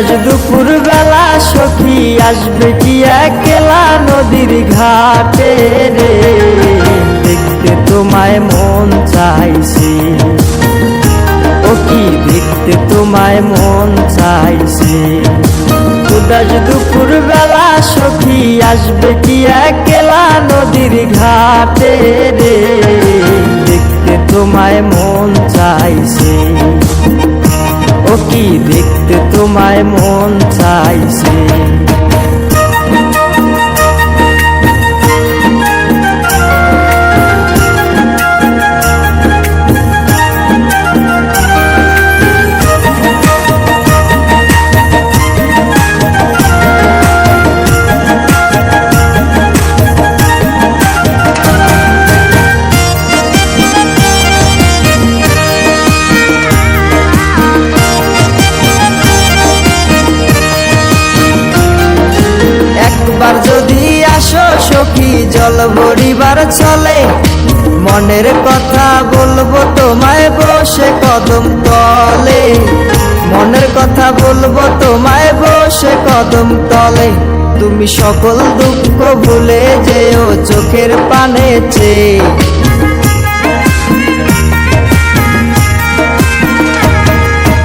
উদাস দুপুর বেলা সখী আসবে কি একলা নদীর ঘাটে রে, দেখতে তোমায় মন চাইছে, ও কি দেখতে তোমায় মন চাইছে। উদাস দুপুর বেলা সখী আসবে কি একলা নদীর ঘাটে রে, দেখতে তোমায় মন চাইছে, ও কি দেখতে তোমায় মন চাইছে। যদি আসো সখী জল ভরিবার চলে, মনের কথা বলবো তোমায় বসে কদম তলে, মনের কথা বলবো তোমায় বসে কদম তলে। তুমি সকল দুঃখ ভুলে যেও চোখের পানে চেয়ে,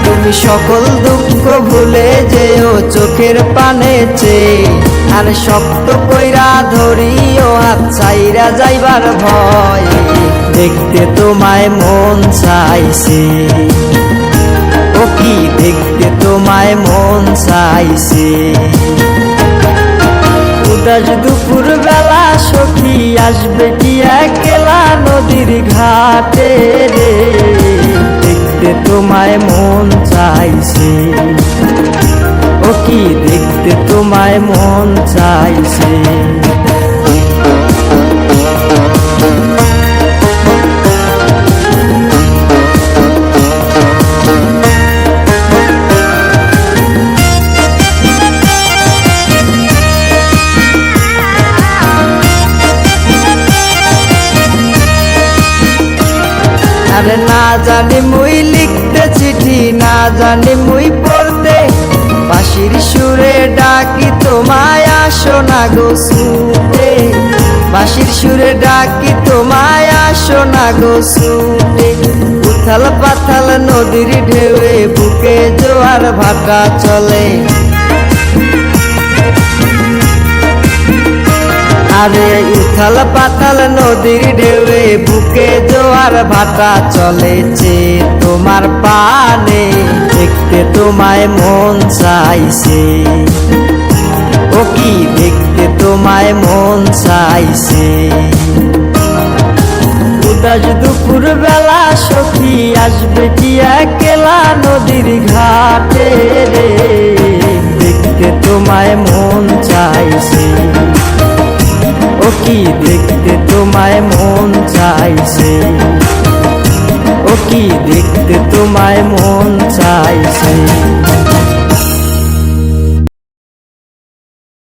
তুমি সকল দুঃখ ভুলে যেও চোখের পানে চেয়ে। আর শক্ত কইরা ধরিও হাত ছাইরা যাইবার ভয়, দেখতে তোমায় মন চাইছে, ও কি দেখতে তোমায় মন চাইছে। উদাস দুপুর বেলা সখী আসবে কি একলা নদীর ঘাটে রে, দেখতে তোমায় মন চাইছে, ও কি দেখতে তোমায় মন চাইছে। আরে না জানি মুই লিখতে চিঠি, না জানি মুই পড়তে, বাঁশির সুরে ডাকি তোমায় আসো না গো ছুটে, বাঁশির সুরে ডাকি তোমায় আসো না গো ছুটে। উথাল পাথাল নদীর ঢেউয়ে বুকে জোয়ার ভাটা চলে, আরে উথাল পাতাল নদীর ঢেউয়ে বুকে জোয়ার ভাটা চলেছে তোমার পানে, দেখতে তোমায় মন চাইছে, ও কি দেখতে তোমায় মন চাইছে। উদাস দুপুর বেলা সখী আসবে কি একলা নদীর ঘাটে রে, দেখতে তোমায় মন চাইছে, ও কি দেখতে তোমায় মন চাইছে, ও কি দেখতে তোমায় মন চাইছে।